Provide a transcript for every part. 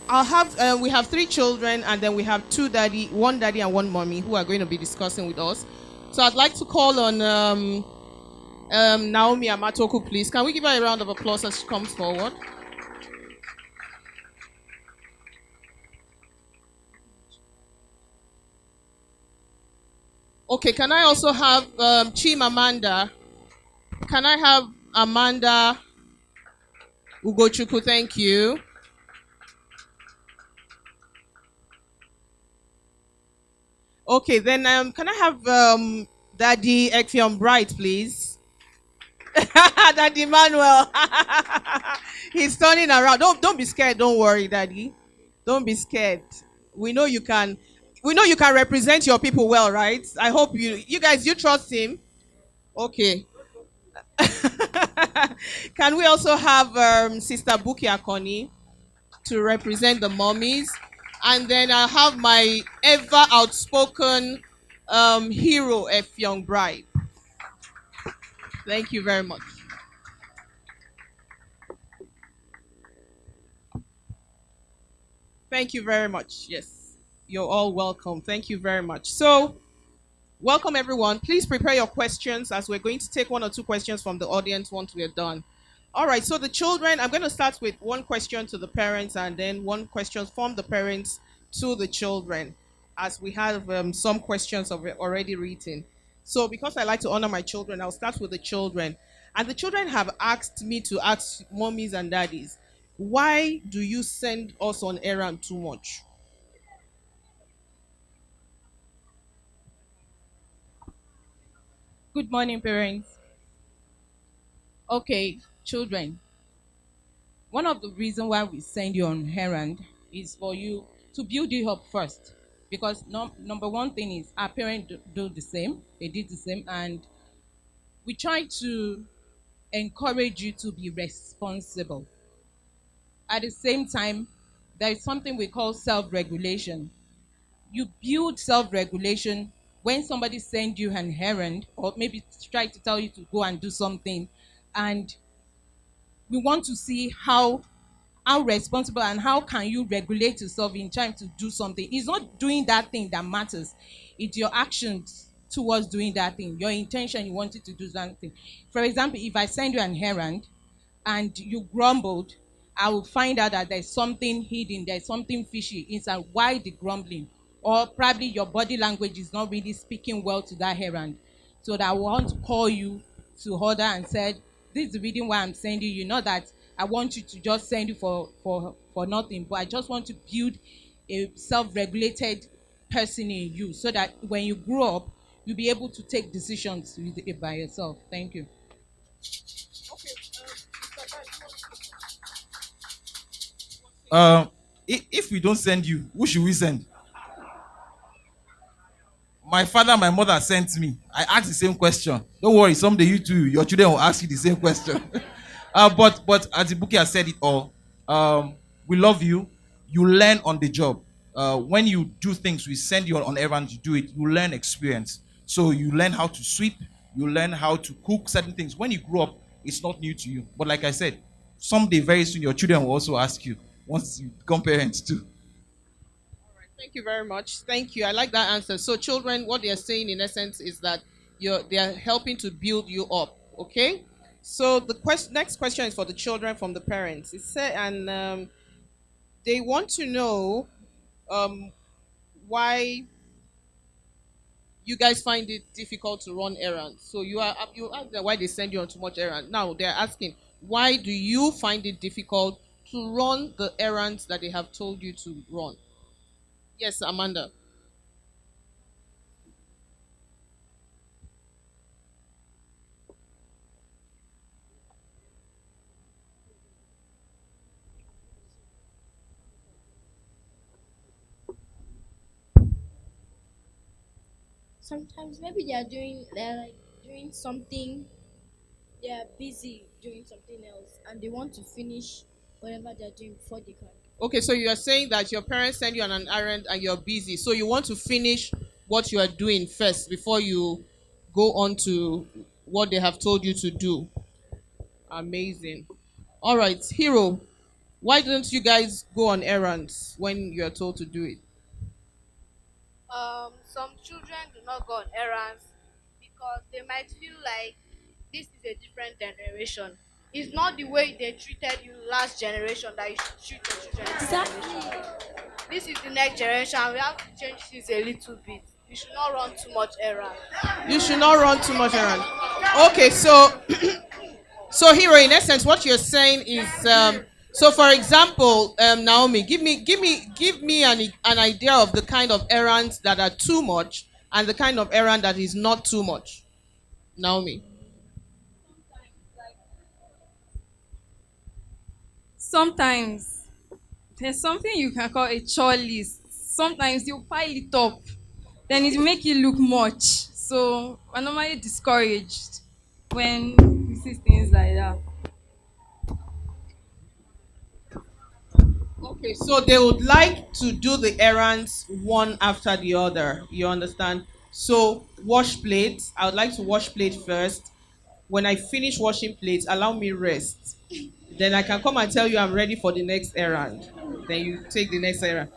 we have three children, and then we have one daddy and one mommy who are going to be discussing with us. So I'd like to call on Naomi Amatoku, please. Can we give her a round of applause as she comes forward? Okay, can I also have Chim Amanda? Can I have Amanda Ugochukwu? Thank you. Okay, then can I have Daddy Ekfion Bright, please? Daddy Manuel. He's turning around. Don't be scared. Don't worry, Daddy. Don't be scared. We know you can. We know you can represent your people well, right? I hope you guys you trust him. Okay. Can we also have Sister Buki Akoni to represent the mummies? And then I have my ever outspoken hero, F. Young Bride. Thank you very much. Thank you very much. Yes, you're all welcome. Thank you very much. So, welcome everyone. Please prepare your questions as we're going to take one or two questions from the audience once we're done. All right, so the children, I'm going to start with one question to the parents and then one question from the parents to the children, as we have some questions already written. So, because I like to honor my children, I'll start with the children. And the children have asked me to ask mommies and daddies, why do you send us on errand too much? Good morning, parents. Okay, children. One of the reasons why we send you on errand is for you to build you up first. Because number one thing is our parents do the same. They did the same, and we try to encourage you to be responsible. At the same time, there is something we call self-regulation. You build self-regulation when somebody sends you an errand or maybe try to tell you to go and do something, and we want to see how responsible and how can you regulate yourself in trying to do something. It's not doing that thing that matters, it's your actions towards doing that thing, your intention, you wanted to do something. For example, if I send you an errand and you grumbled, I will find out that there's something hidden, there's something fishy inside. Why the grumbling? Or probably your body language is not really speaking well to that errand. So that I want to call you to order and said, this is the reason why I'm sending you. Not that I want you to just send you for nothing, but I just want to build a self-regulated person in you so that when you grow up, you'll be able to take decisions with it by yourself. Thank you. If we don't send you, who should we send? My father, my mother sent me. I asked the same question. Don't worry, someday you too, your children will ask you the same question. But as the bookie has said it all, we love you. You learn on the job. When you do things, we send you on errands, you do it. You learn experience. So you learn how to sweep. You learn how to cook certain things. When you grow up, it's not new to you. But like I said, someday very soon your children will also ask you once you become parents too. Thank you very much. Thank you. I like that answer. So, children, what they are saying in essence is that they are helping to build you up. Okay. So the next question is for the children from the parents. It said, and they want to know um, why you guys find it difficult to run errands. So you ask them why they send you on too much errands. Now they're asking, why do you find it difficult to run the errands that they have told you to run? Yes, Amanda. Sometimes maybe they're like doing something, they're busy doing something else and they want to finish whatever they're doing before they can. Okay, so you are saying that your parents send you on an errand and you're busy. So you want to finish what you are doing first before you go on to what they have told you to do. Amazing. All right, Hero, Why don't you guys go on errands when you're told to do it? Some children do not go on errands because they might feel like this is a different generation. It's not the way they treated you last generation that you should treat your children this generation. This is the next generation. We have to change things a little bit. You should not run too much errand. You should not run too much errands. Okay, so Hero, in essence, what you're saying is, so for example, Naomi, give me an idea of the kind of errands that are too much and the kind of errand that is not too much. Naomi. Sometimes there's something you can call a chore list. Sometimes you pile it up, then it will make you look much. So I'm normally discouraged when we see things like that. Okay, so they would like to do the errands one after the other. You understand? So wash plates. I would like to wash plate first. When I finish washing plates, allow me rest. Then I can come and tell you I'm ready for the next errand. Then you take the next errand.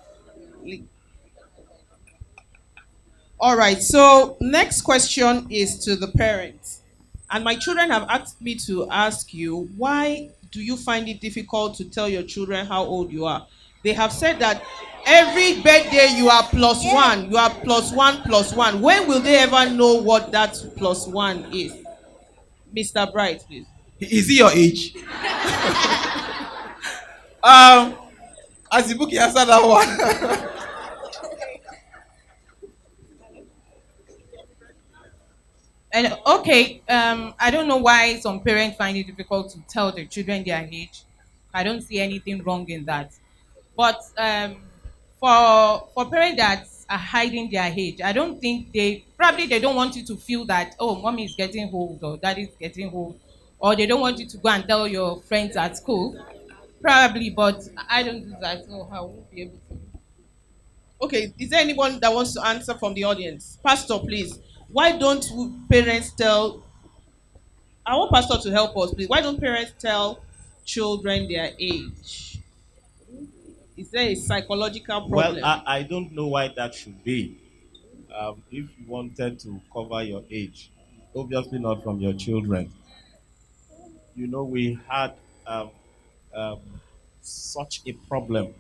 All right. So next question is to the parents. And my children have asked me to ask you, why do you find it difficult to tell your children how old you are? They have said that every birthday you are plus one, you are plus one plus one. When will they ever know what that plus one is? Mr. Bright, please. Is he your age? um, as the book answered that one. And okay, I don't know why some parents find it difficult to tell their children their age. I don't see anything wrong in that. But for parents that are hiding their age, I don't think they don't want you to feel that, oh, mommy is getting old or daddy is getting old, or they don't want you to go and tell your friends at school. Probably, but I don't do that, so I won't be able to. Okay, is there anyone that wants to answer from the audience? Pastor, please. Why don't parents tell? I want Pastor to help us, please. Why don't parents tell children their age? Is there a psychological Well, problem? I don't know why that should be. If you wanted to cover your age, obviously not from your children. You know, we had um, um, such a problem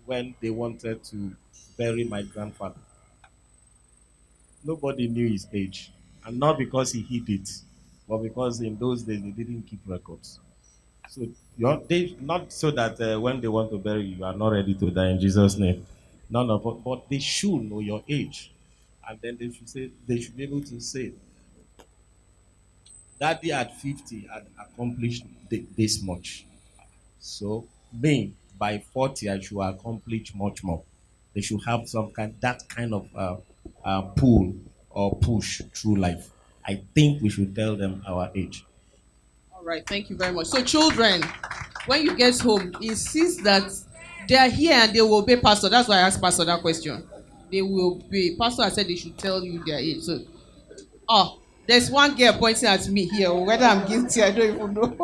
when they wanted to bury my grandfather. Nobody knew his age, and not because he hid it, but because in those days they didn't keep records. So they not so that when they want to bury you, you are not ready to die in Jesus' name. None of it, but they should know your age, and then they should be able to say, "Daddy at 50 had accomplished this much." So me by 40, I should accomplish much more. They should have that kind of pull or push through life. I think we should tell them our age. All right, thank you very much. So, children, when you get home, it sees that they are here and they will obey Pastor. That's why I asked Pastor that question. They will obey. Pastor has said they should tell you their age. So, oh, there's one girl pointing at me here. Whether I'm guilty, I don't even know.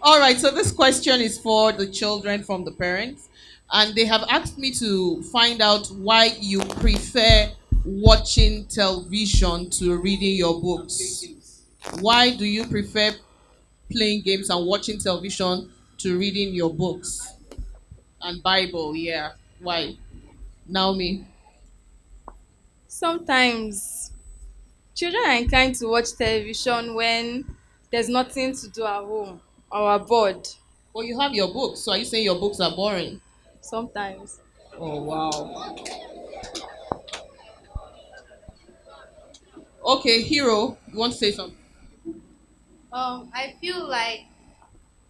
All right, so this question is for the children from the parents. And they have asked me to find out why you prefer watching television to reading your books. Why do you prefer playing games and watching television to reading your books and Bible? Yeah. Why? Naomi. Sometimes children are inclined to watch television when there's nothing to do at home or are bored. Well, you have your books. So are you saying your books are boring? Sometimes. Oh, wow. Okay, Hero, you want to say something? I feel like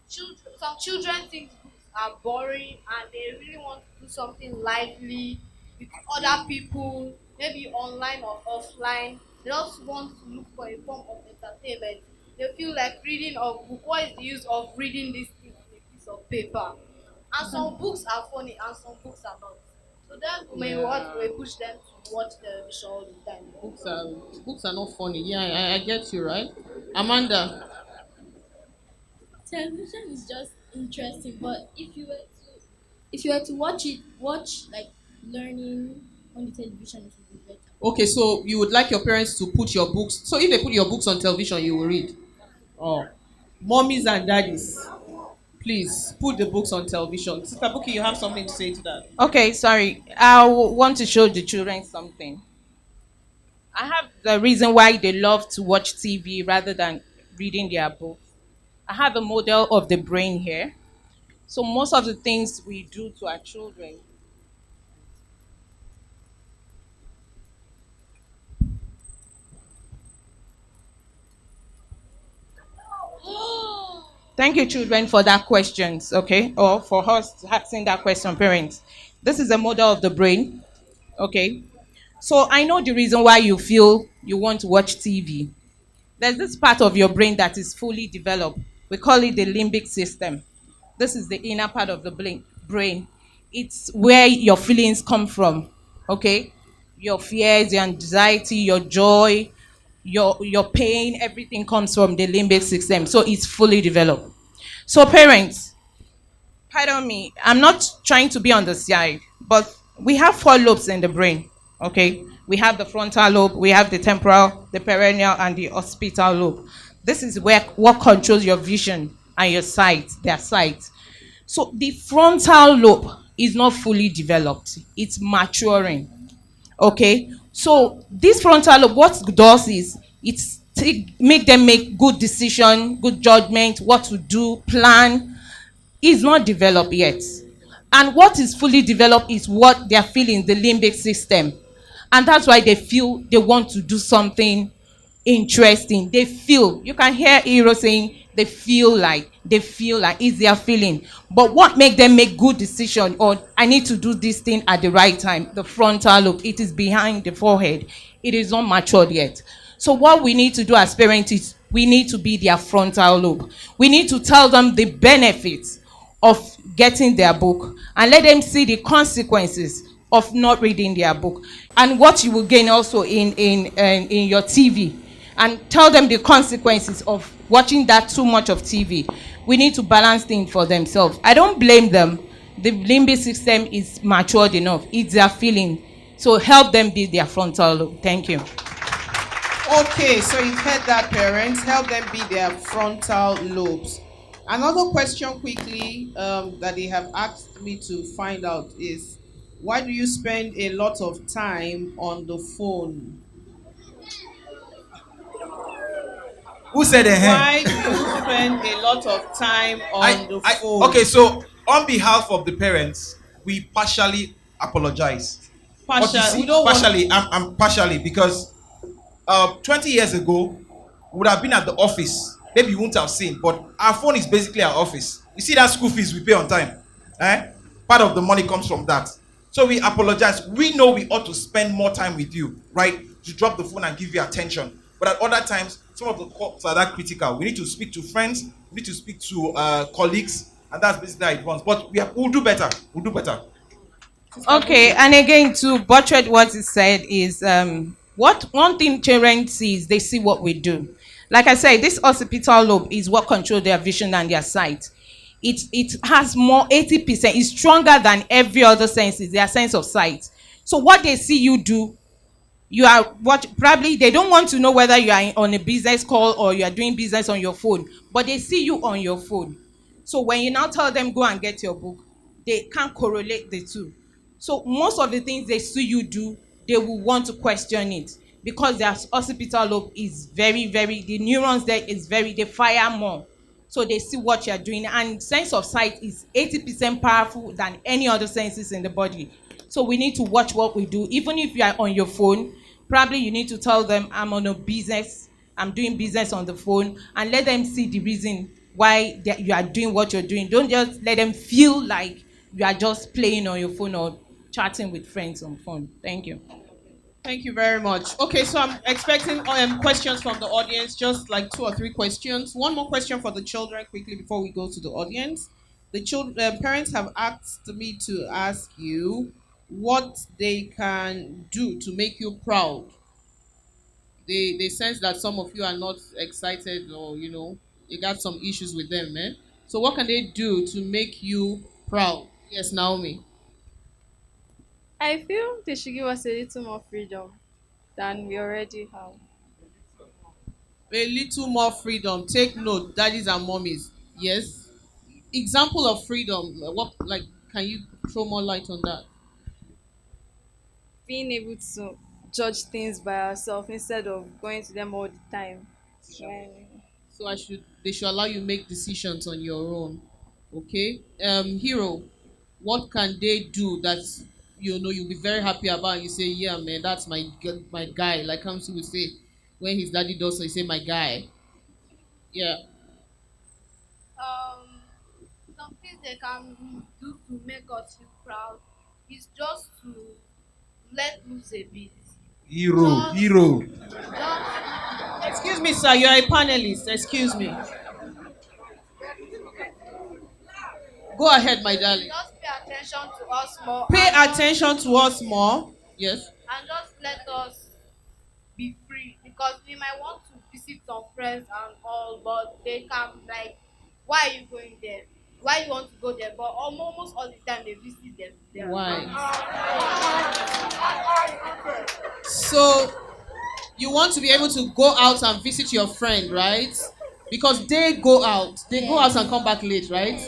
some children think books are boring and they really want to do something lively with other people, maybe online or offline. They just want to look for a form of entertainment. They feel like reading a book. What is the use of reading this thing on a piece of paper? And some books are funny and some books are not. So that may what will push them to watch television all the time. Books are not funny. Yeah, I get you, right? Amanda. Television is just interesting. But if you were to watch like learning on the television, it would be better. Okay, so you would like your parents to put your books. So if they put your books on television, you will read. Oh, mommies and daddies, please put the books on television. Sister Buki, you have something to say to that? Okay, sorry. I want to show the children something. I have the reason why they love to watch TV rather than reading their book. I have a model of the brain here. So most of the things we do to our children. Thank you, children, for that questions, okay? Or for us asking that question, parents. This is a model of the brain, okay? So I know the reason why you feel you want to watch TV. There's this part of your brain that is fully developed. We call it the limbic system. This is the inner part of the brain. It's where your feelings come from, okay? Your fears, your anxiety, your joy, your pain, everything comes from the limbic system. So it's fully developed. So parents, pardon me, I'm not trying to be on the side, but we have four lobes in the brain. Okay, we have the frontal lobe, we have the temporal, the perennial, and the occipital lobe. This is where what controls your vision and your sight, their sight. So the frontal lobe is not fully developed; it's maturing. Okay, so this frontal lobe, what it does is it's make them make good decision, good judgment, what to do, plan, is not developed yet. And what is fully developed is what they are feeling, the limbic system. And that's why they feel they want to do something interesting. They feel, you can hear Hero saying they feel like it's their feeling. But what make them make good decision or I need to do this thing at the right time? The frontal lobe, it is behind the forehead. It is not matured yet. So what we need to do as parents is we need to be their frontal lobe. We need to tell them the benefits of getting their book and let them see the consequences of not reading their book and what you will gain also in your TV, and tell them the consequences of watching that too much of TV. We need to balance things for themselves. I don't blame them. The limbic system is matured enough. It's their feeling. So help them build their frontal lobe. Thank you. Okay, so you've heard that, parents. Help them be their frontal lobes. Another question quickly that they have asked me to find out is, why do you spend a lot of time on the phone? Who said Why eh? do you spend a lot of time on the I phone? okay, so on behalf of the parents, we partially apologize. But you Partial, we see, don't want. partially, I'm partially because 20 years ago, we would have been at the office. Maybe you wouldn't have seen, but our phone is basically our office. You see that school fees we pay on time. Eh? Part of the money comes from that. So we apologize. We know we ought to spend more time with you, right? To drop the phone and give you attention. But at other times, some of the calls are that critical. We need to speak to friends, we need to speak to colleagues, and that's basically how it runs. But we'll do better. We'll do better. Okay, and again, to buttress what is said is what one thing children see is they see what we do. Like I said, this occipital lobe is what controls their vision and their sight. It has more 80%. It's stronger than every other senses. Their sense of sight. So what they see you do, you are what probably they don't want to know whether you are on a business call or you are doing business on your phone, but they see you on your phone. So when you now tell them go and get your book, they can't correlate the two. So most of the things they see you do, they will want to question it because their occipital lobe is very, the neurons there is very, they fire more. So they see what you're doing, and sense of sight is 80% powerful than any other senses in the body. So we need to watch what we do. Even if you are on your phone, probably you need to tell them, I'm on a business, I'm doing business on the phone, and let them see the reason why you are doing what you're doing. Don't just let them feel like you are just playing on your phone or chatting with friends on phone. Thank you. Thank you very much. Okay, so I'm expecting questions from the audience, just like two or three questions. One more question for the children quickly before we go to the audience. The children, parents have asked me to ask you what they can do to make you proud. They sense that some of you are not excited, or you got some issues with them, eh? So what can they do to make you proud? Yes, Naomi. I feel they should give us a little more freedom than we already have. A little more freedom. Take note, daddies and mommies. Yes. Example of freedom. What, like, can you throw more light on that? Being able to judge things by ourselves instead of going to them all the time. When So they should allow you make decisions on your own. Okay. Hero, what can they do that you'll be very happy about and you say, yeah, man, that's my guy. Like Kamsi would say, when his daddy does so, he say my guy. Yeah. Um, something they can do to make us feel proud is just to let loose a bit. Hero, Just, hero. just, Excuse me, sir, you're a panelist. Excuse me. Go ahead, my darling. just pay attention to us more. Pay And attention to us more. Yes. just let us be free because we might want to visit some friends and all, but they can like, why are you going there? Why you want to go there? But almost all the time they visit them. There. Why? So you want to be able to go out and visit your friend, right? Because they go out. They go out and come back late, right?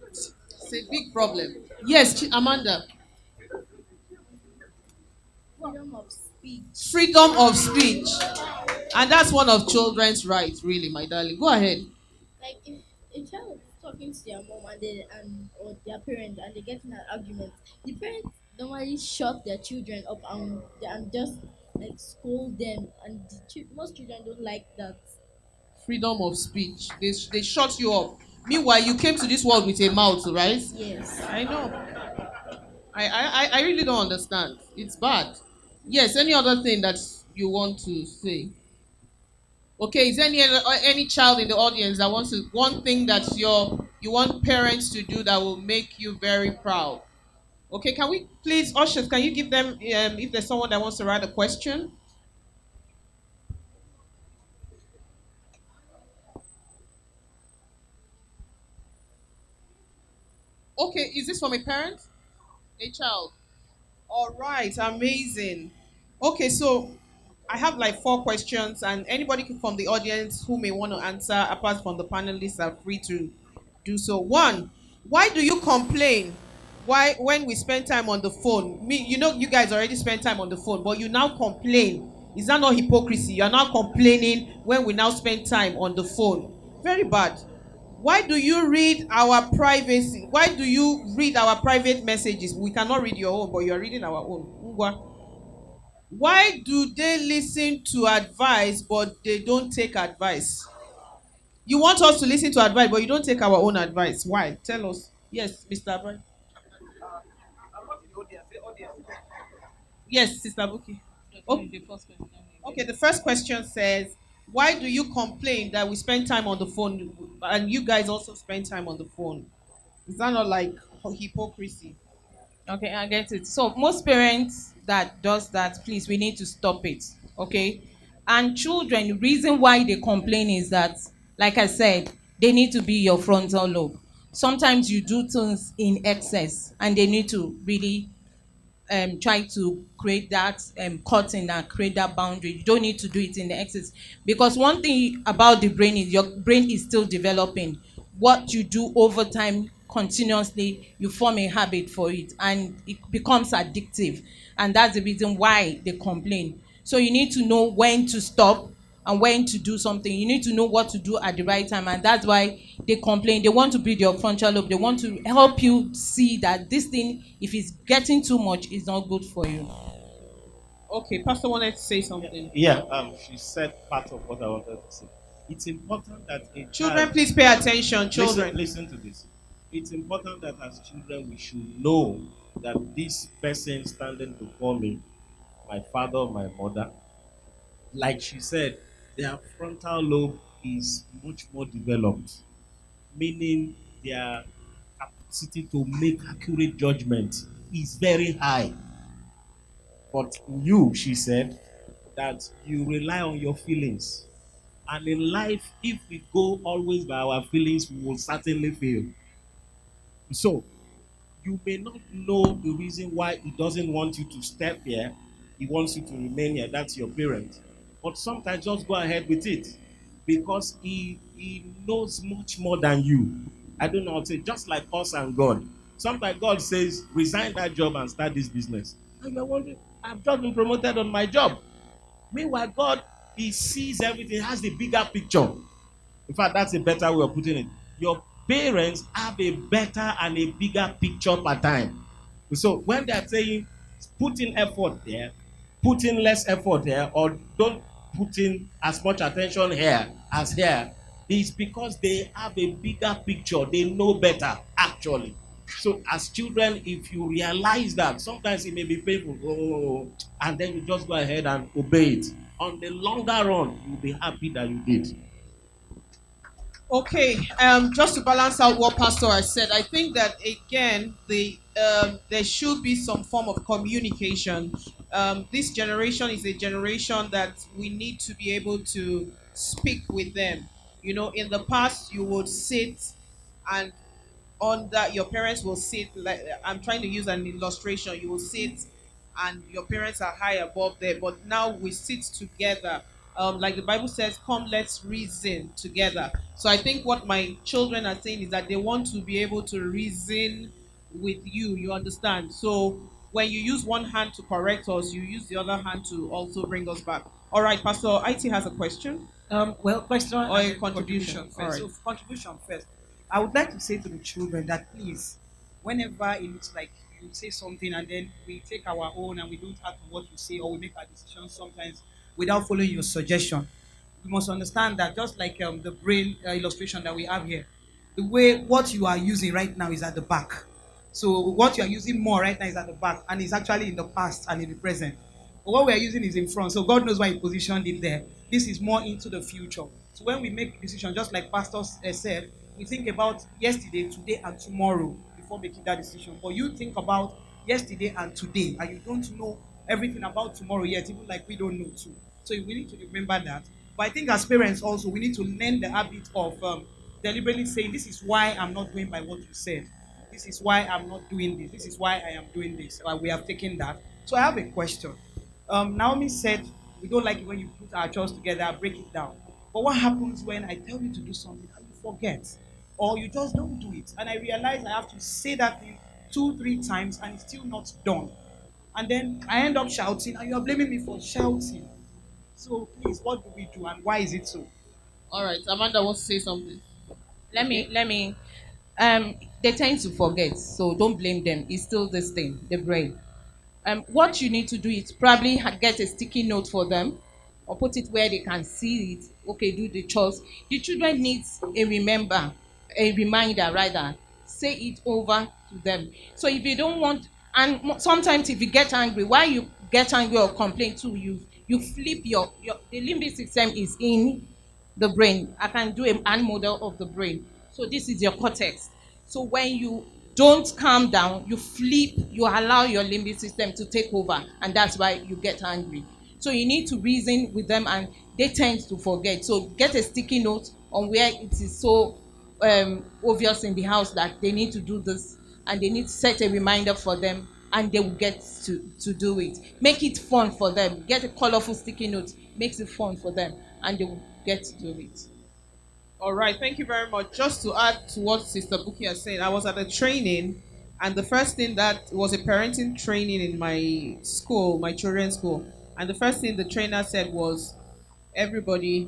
It's a big problem. Yes, Amanda. Freedom of speech. Freedom of speech. And that's one of children's rights, really, my darling. Go ahead. Like if a child is talking to their mom and or their parent and they get in an argument, the parents normally shut their children up and just like scold them, and most children don't like that. Freedom of speech. They shut you up. Meanwhile, you came to this world with a mouth, right? Yes. I know. I really don't understand. It's bad. Yes, any other thing that you want to say? Okay, is there any child in the audience that wants to one thing that you want parents to do that will make you very proud? Okay, can we please, ushers, can you give them if there's someone that wants to write a question? Okay, is this from a parent? A child. All right, amazing. Okay, so I have like 4 questions, and anybody from the audience who may want to answer, apart from the panelists, are free to do so. One, why do you complain? Why, when we spend time on the phone? You guys already spend time on the phone, but you now complain. Is that not hypocrisy? You are now complaining when we now spend time on the phone. Very bad. Why do you read our privacy? Why do you read our private messages? We cannot read your own, but you are reading our own. Ngwa. Why do they listen to advice but they don't take advice? You want us to listen to advice, but you don't take our own advice. Why? Tell us. Yes, Mr. Abraham. Yes, Sister Buki. Okay. Okay, the first question says, why do you complain that we spend time on the phone and you guys also spend time on the phone? Is that not like hypocrisy? Okay, I get it. So most parents that does that, please, we need to stop it. Okay, and children, the reason why they complain is that, like I said, they need to be your frontal lobe. Sometimes you do things in excess, and they need to really try to create that curtain and create that boundary. You don't need to do it in the excess, because one thing about the brain is your brain is still developing. What you do over time continuously, you form a habit for it and it becomes addictive, and that's the reason why they complain. So you need to know when to stop and when to do something. You need to know what to do at the right time, and that's why they complain. They want to build your frontal lobe. They want to help you see that this thing, if it's getting too much, is not good for you. Okay, Pastor wanted to say something. Yeah, she said part of what I wanted to say. It's important that a Children, child, please pay attention. Children. listen to this. It's important that as children we should know that this person standing before me, my father or my mother, like she said, their frontal lobe is much more developed, meaning their capacity to make accurate judgment is very high. But you, she said, that you rely on your feelings. And in life, if we go always by our feelings, we will certainly fail. So, you may not know the reason why he doesn't want you to step here. He wants you to remain here. That's your parent. But sometimes just go ahead with it because he knows much more than you. I don't know how to say, just like us and God. Sometimes God says, resign that job and start this business. And you're wondering, I've just been promoted on my job. Meanwhile, God, He sees everything, has the bigger picture. In fact, that's a better way of putting it. Your parents have a better and a bigger picture per time. So when they're saying put in effort there, put in less effort there, or don't put in as much attention here as here, it's because they have a bigger picture. They know better, actually. So as children, if you realize that, sometimes it may be painful, oh, and then you just go ahead and obey it. On the longer run, you'll be happy that you did. Okay, just to balance out what Pastor has said, I think that again, there should be some form of communication. This generation is a generation that we need to be able to speak with them. You know, in the past, you would sit and on that your parents will sit, like I'm trying to use an illustration, you will sit and your parents are high above there, but now we sit together. Like the Bible says, come, let's reason together. So I think what my children are saying is that they want to be able to reason with you, you understand? So when you use one hand to correct us, you use the other hand to also bring us back. All right, Pastor IT has a question Well, question or a and contribution. first. All right. So, contribution first. I would like to say to the children that please, whenever it looks like you say something and then we take our own and we don't act on what you say or we make our decisions sometimes without following your suggestion, you must understand that just like the brain illustration that we have here, the way what you are using right now is at the back. So what you are using more right now is at the back and is actually in the past and in the present. But what we are using is in front. So God knows why He positioned it there. This is more into the future. So when we make decisions, just like Pastor said, we think about yesterday, today, and tomorrow before making that decision. But you think about yesterday and today, and you don't know everything about tomorrow yet, even like we don't know too. So we need to remember that. But I think as parents also, we need to learn the habit of deliberately saying, this is why I'm not going by what you said. This is why I'm not doing this. This is why I am doing this. We have taken that. So I have a question. Naomi said, we don't like it when you put our chores together, break it down. But what happens when I tell you to do something and you forget? Or you just don't do it? And I realize I have to say that thing two, three times and it's still not done. And then I end up shouting and you're blaming me for shouting. So please, what do we do and why is it so? All right, Amanda wants to say something. Let me they tend to forget, so don't blame them. It's still this thing, the brain. What you need to do is probably get a sticky note for them or put it where they can see it. Okay, do the chores. The children needs a reminder rather. Say it over to them. So if you don't want, and sometimes if you get angry, why you get angry or complain too, you flip your the limbic system is in the brain. I can do a hand model of the brain. So this is your cortex. So when you don't calm down, you flip, you allow your limbic system to take over, and that's why you get angry. So you need to reason with them, and they tend to forget. So get a sticky note on where it is so obvious in the house that they need to do this, and they need to set a reminder for them, and they will get to do it. Make it fun for them. Get a colorful sticky note, makes it fun for them, and they will get to do it. All right, thank you very much. Just to add to what Sister Buki has said, I was at a training, and the first thing that was a parenting training in my school, my children's school, and the first thing the trainer said was, everybody,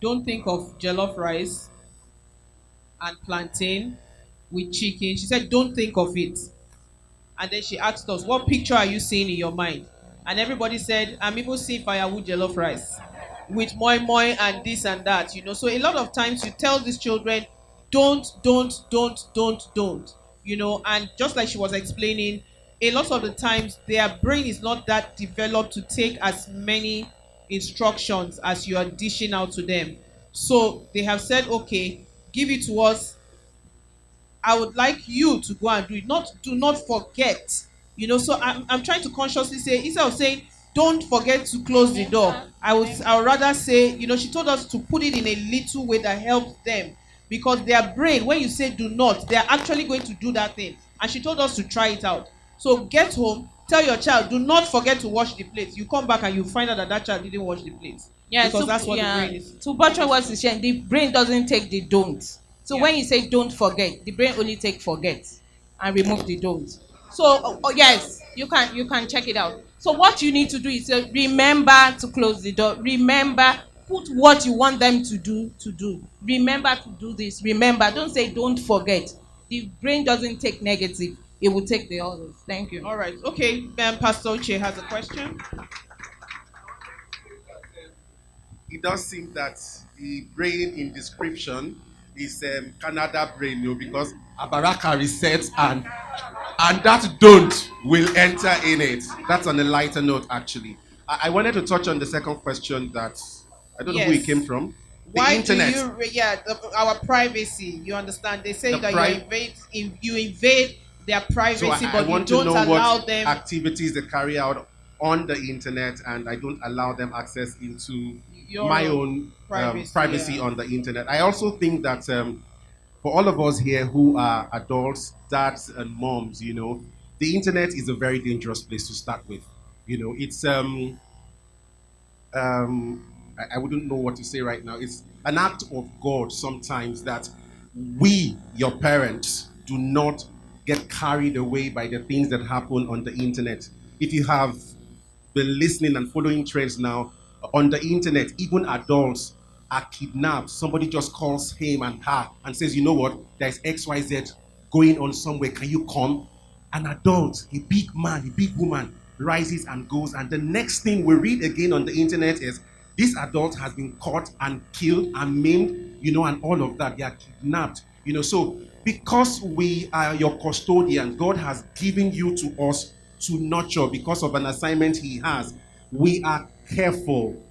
don't think of jollof rice and plantain with chicken. She said, don't think of it. And then she asked us, what picture are you seeing in your mind? And everybody said, I'm even seeing firewood jollof rice with moi moi and this and that, you know. So a lot of times you tell these children, don't, you know. And just like she was explaining, a lot of the times their brain is not that developed to take as many instructions as you are dishing out to them. So they have said, okay, give it to us. I would like you to go and do it. Not do not forget. You know, so I'm trying to consciously say, instead of saying, don't forget to close the door. I would rather say, she told us to put it in a little way that helps them, because their brain, when you say do not, they are actually going to do that thing. And she told us to try it out. So get home, tell your child, do not forget to wash the plates. You come back and you find out that that child didn't wash the plates. Yeah, Because so, that's what yeah, the brain is. to butcher what she's saying, the brain doesn't take the don't. So Yeah. when you say don't forget, the brain only take forget and remove the don't. So yes, you can check it out. So what you need to do is remember to close the door. Remember, put what you want them to do to do. Remember to do this. Remember, don't say don't forget. The brain doesn't take negative. It will take the others. Thank you. All right. Okay. Pastor Uche has a question. It does seem that the brain in description is Canada brain, because Abaraka resets and that don't will enter in it. That's on a lighter note, actually. I wanted to touch on the second question that I don't know who it Yes. came from. The Why internet. do you? Our privacy. You understand? They say The that pri- you invade their privacy, So I but you want to don't know allow what them. activities they carry out on the internet, and I don't allow them access into Your my own privacy yeah. on the internet. I also think that for all of us here who are adults, dads, and moms, the internet is a very dangerous place to start with. It's I wouldn't know what to say right now. It's an act of God sometimes that we, your parents, do not get carried away by the things that happen on the internet. If you have been listening and following trends now, on the internet, even adults are kidnapped. Somebody just calls him and her and says, you know what, there's XYZ going on somewhere. Can you come? An adult, a big man, a big woman, rises and goes. And the next thing we read again on the internet is this adult has been caught and killed and maimed, and all of that. They are kidnapped. So because we are your custodians, God has given you to us to nurture because of an assignment he has. We are careful.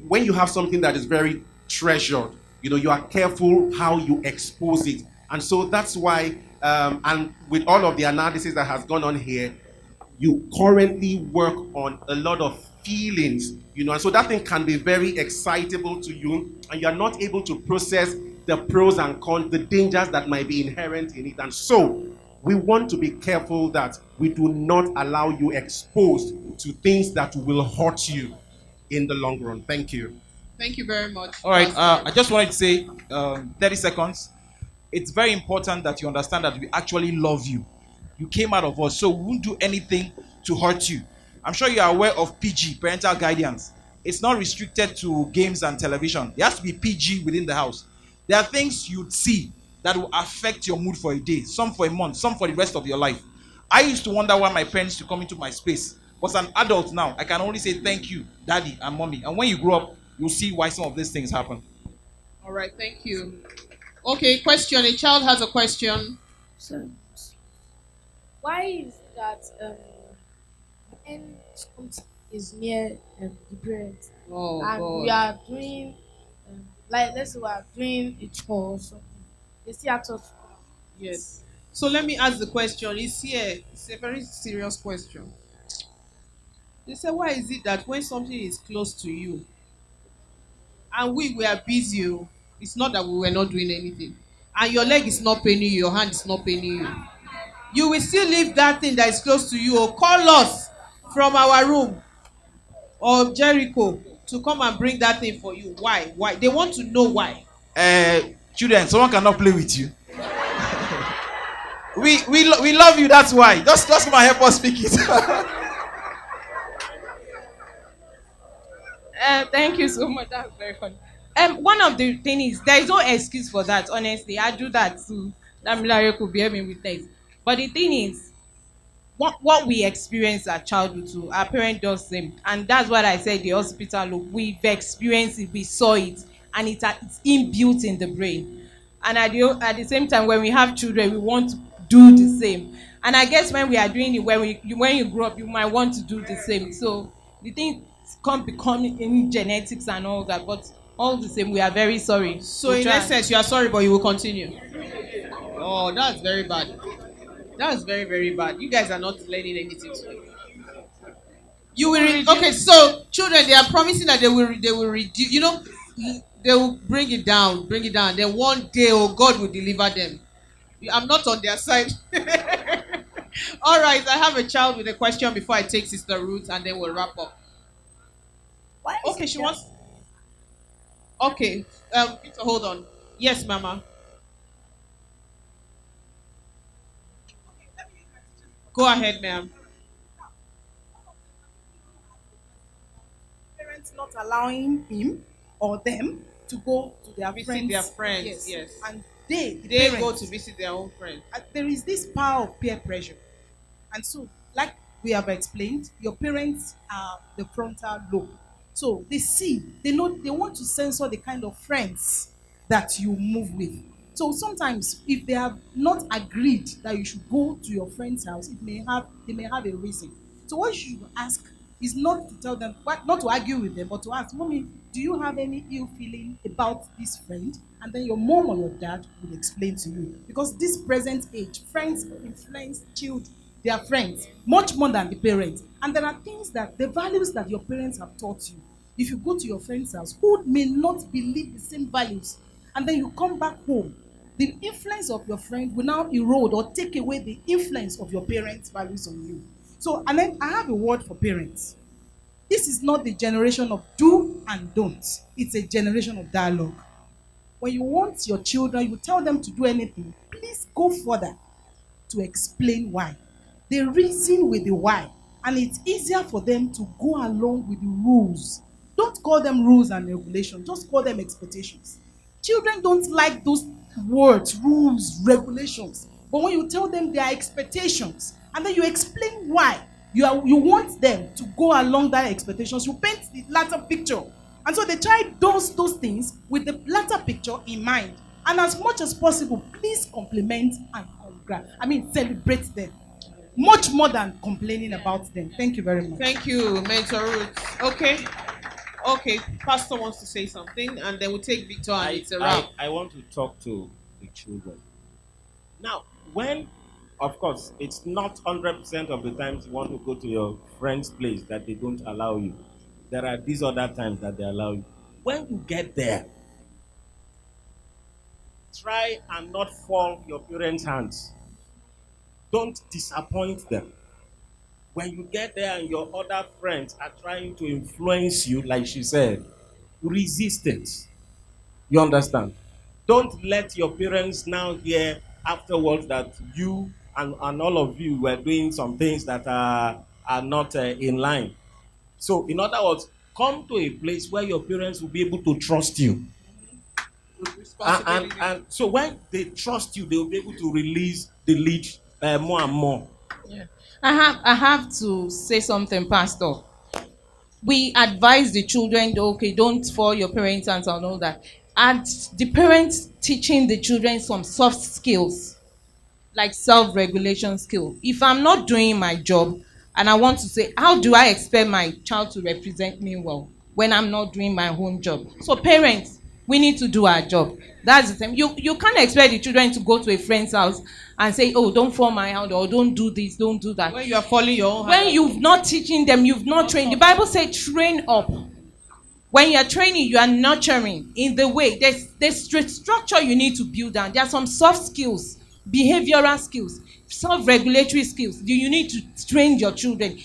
When you have something that is very treasured, you are careful how you expose it. And so that's why, and with all of the analysis that has gone on here, you currently work on a lot of feelings, and so that thing can be very excitable to you, and you're not able to process the pros and cons, the dangers that might be inherent in it. And so we want to be careful that we do not allow you exposed to things that will hurt you in the long run. Thank you. Thank you very much. All right. Pastor. I just wanted to say 30 seconds. It's very important that you understand that we actually love you. You came out of us, so we won't do anything to hurt you. I'm sure you are aware of PG, parental guidance. It's not restricted to games and television. There has to be PG within the house. There are things you'd see that will affect your mood for a day, some for a month, some for the rest of your life. I used to wonder why my parents used to come into my space. But as an adult now, I can only say thank you, daddy and mommy. And when you grow up, you'll see why some of these things happen. All right. Thank you. Okay. Question. A child has a question. So, why is that when something is near the parents Oh and God. we are doing, like let's say we are doing a chore or something, they still ask us. Yes. So let me ask the question. It's a very serious question. They say, why is it that when something is close to you and we were busy, it's not that we were not doing anything, and your leg is not paining you, your hand is not paining you, you will still leave that thing that is close to you or call us from our room or Jericho to come and bring that thing for you? Why? Why? They want to know why. Children, someone cannot play with you. We love you, that's why. Just come and help us speak it. Thank you so much. That's very funny. One of the things is there is no excuse for that. Honestly, I do that too. Damilare could be having witness. But the thing is, what we experience at childhood too, our parent does same, and that's what I said. The hospital, look, we've experienced it, we saw it, and it's inbuilt in the brain. And at the same time, when we have children, we want to do the same. And I guess when we are doing it, when you grow up, you might want to do the same. So the thing can't become in genetics and all that, but all the same, we are very sorry. So We in try. essence, you are sorry, but you will continue. Oh, that's very bad. That's very, very bad. You guys are not learning anything today. You will okay. So children, they are promising that they will reduce. They will bring it down. Then one day, oh, God will deliver them. I'm not on their side. All right, I have a child with a question before I take Sister Ruth, and then we'll wrap up. Why is Okay, it she that wants. Okay, Peter, hold on. Yes, Mama. Go ahead, ma'am. Parents not allowing him or them to go to their Visit friends. their friends, yes. And the They go parents, to visit their own friends. there is this power of peer pressure. And so, like we have explained, your parents are the frontal lobe. So they see, they know, they want to censor the kind of friends that you move with. So sometimes, if they have not agreed that you should go to your friend's house, they may have a reason. So what you should ask is not to tell them, not to argue with them, but to ask, Mommy, do you have any ill feeling about this friend? And then your mom or your dad will explain to you. Because this present age, friends influence children, their friends, much more than the parents. And there are things that, the values that your parents have taught you. If you go to your friend's house, who may not believe the same values, and then you come back home, the influence of your friend will now erode or take away the influence of your parents' values on you. So, and then I have a word for parents. This is not the generation of do and don't. It's a generation of dialogue. When you want your children, you tell them to do anything, please go further to explain why. They reason with the why. And it's easier for them to go along with the rules. Don't call them rules and regulations. Just call them expectations. Children don't like those words, rules, regulations. But when you tell them their expectations, and then you explain why you want them to go along that expectations, you paint the latter picture. And so the child does those things with the latter picture in mind. And as much as possible, please compliment and celebrate them. Much more than complaining about them. Thank you very much. Thank you, Mentor Ruth. Okay. Okay, Pastor wants to say something, and then we'll take Victor, and it's a wrap. I want to talk to the children. Now, of course, it's not 100% of the times you want to go to your friend's place that they don't allow you. There are these other times that they allow you. When you get there, try and not fall your parents' hands. Don't disappoint them. When you get there and your other friends are trying to influence you, like she said, resist it. You understand? Don't let your parents now hear afterwards that you and all of you were doing some things that are not in line. So, in other words, come to a place where your parents will be able to trust you. And so when they trust you, they will be able to release the lead more and more. Yeah. I have to say something, Pastor. We advise the children, okay, don't fall your parents' hands and all that. And the parents teaching the children some soft skills, like self-regulation skill. If I'm not doing my job and I want to say, how do I expect my child to represent me well when I'm not doing my own job? So parents, we need to do our job. That's the thing. You can't expect the children to go to a friend's house and say, oh, don't fall my hand, or don't do this, don't do that. When you are falling your own When hand. you've not teaching them, you've not trained. The Bible says train up. When you're training, you are nurturing in the way. There's structure you need to build down. There are some soft skills, behavioral skills, self-regulatory skills. You need to train your children.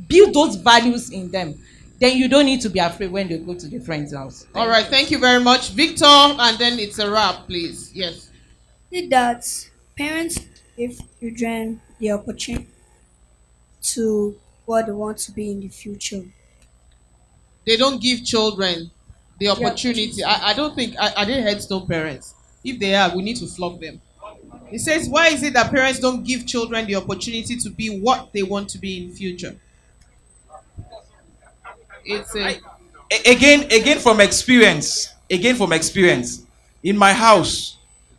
Build those values in them. Then you don't need to be afraid when they go to the friend's house. All right, thank you very much. Victor, and then it's a wrap, please. Yes. it that parents give children the opportunity to what they want to be in the future? They don't give children the opportunity. opportunity. I don't think, are they headstone parents? If they are, we need to flog them. It says, why is it that parents don't give children the opportunity to be what they want to be in future? It's a... Again from experience. In my house,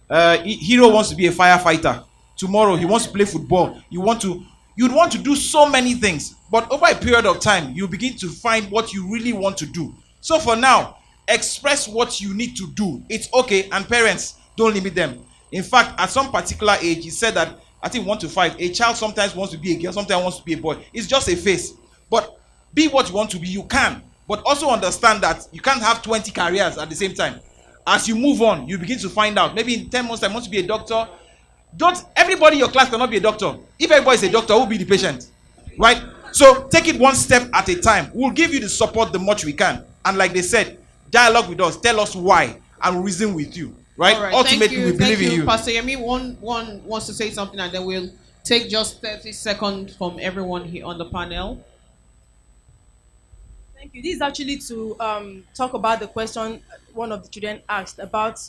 Hero wants to be a firefighter. Tomorrow he wants to play football. You'd want to do so many things, but over a period of time you begin to find what you really want to do. So for now, express what you need to do. It's okay, and parents, don't limit them. In fact, at some particular age, he said that I think 1 to 5, a child sometimes wants to be a girl, sometimes wants to be a boy. It's just a phase. But be what you want to be, you can. But also understand that you can't have 20 careers at the same time. As you move on, you begin to find out. Maybe in 10 months, I want to be a doctor. Don't everybody in your class cannot be a doctor. If everybody is a doctor, who will be the patient? Right? So take it one step at a time. We'll give you the support the much we can. And like they said, dialogue with us, tell us why, and we'll reason with you. Right? All right. Ultimately, we believe in you. Pastor Yemi, one wants to say something, and then we'll take just 30 seconds from everyone here on the panel. Thank you. This is actually to talk about the question one of the children asked about,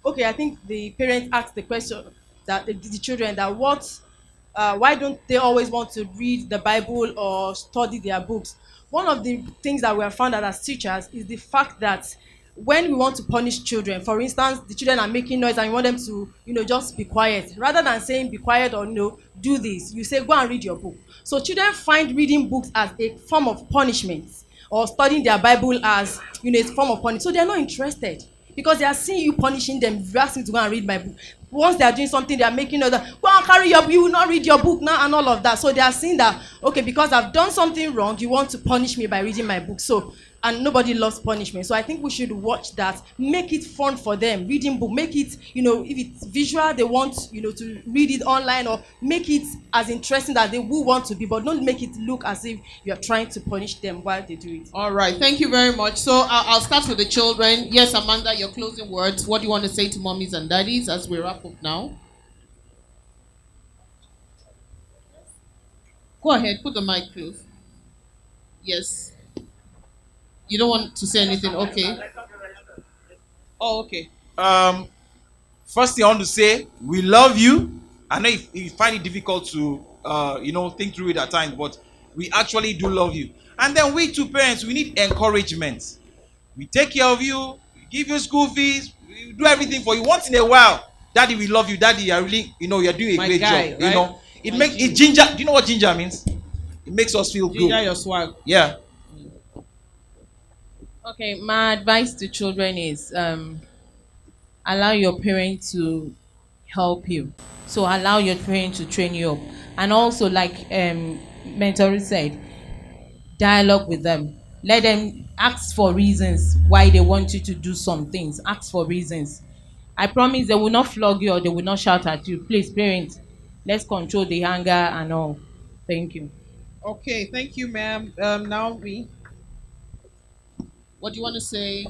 okay, I think the parents asked the question that the children that why don't they always want to read the Bible or study their books? One of the things that we have found out as teachers is the fact that when we want to punish children, for instance, the children are making noise and you want them to, just be quiet. Rather than saying be quiet or do this, you say go and read your book. So children find reading books as a form of punishment, or studying their Bible as, a form of punishment. So they are not interested because they are seeing you punishing them. You ask me to go and read my book. Once they are doing something, they are making other, go and carry your book, you will not read your book now and all of that. So they are seeing that, okay, because I've done something wrong, you want to punish me by reading my book. So, and nobody loves punishment. So I think we should watch that, make it fun for them. Reading book, make it, if it's visual, they want, to read it online, or make it as interesting as they will want to be, but don't make it look as if you're trying to punish them while they do it. All right, thank you very much. So I'll start with the children. Yes, Amanda, your closing words. What do you want to say to mommies and daddies as we wrap up now? Go ahead, put the mic close. Yes. You don't want to say anything? Okay. Oh, okay. First thing I want to say, we love you. I know if you find it difficult to, think through it at times, but we actually do love you. And then we two parents, we need encouragement. We take care of you, we give you school fees, we do everything for you. Once in a while, Daddy, we love you. Daddy, you're really, you're doing a great job. Right? It makes it ginger. Do you know what ginger means? It makes us feel good. Ginger your swag. Yeah. Okay, my advice to children is allow your parent to help you. So allow your parent to train you up. And also, like Mentor said, dialogue with them. Let them ask for reasons why they want you to do some things. Ask for reasons. I promise they will not flog you or they will not shout at you. Please, parents, let's control the anger and all. Thank you. Okay, thank you, ma'am. Naomi, what do you want to say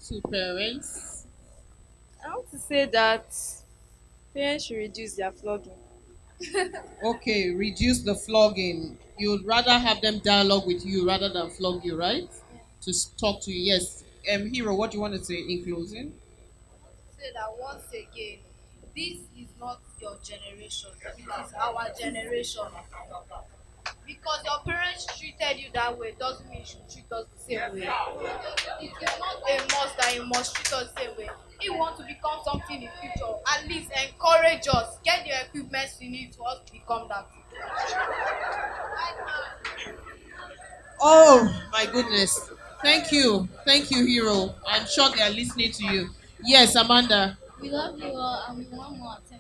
to parents? I want to say that parents should reduce their flogging. Okay, reduce the flogging. You'd rather have them dialogue with you rather than flog you, right? To talk to you. Yes. Hero, what do you want to say in closing? Say that once again, this is not your generation. It is our generation. Because your parents treated you that way doesn't mean you should treat us the same way. It is not a must that you must treat us the same way. If you want to become something in future, at least encourage us. Get the equipment you need for us to become that. Oh, my goodness. Thank you, Hero. I'm sure they are listening to you. Yes, Amanda. We love you all and we want more attention.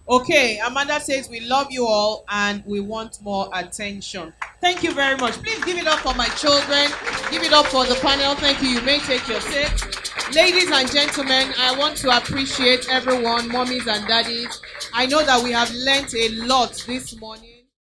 Okay, Amanda says we love you all and we want more attention. Thank you very much. Please give it up for my children. Give it up for the panel. Thank you. You may take your seat. Ladies and gentlemen, I want to appreciate everyone, mommies and daddies. I know that we have learnt a lot this morning.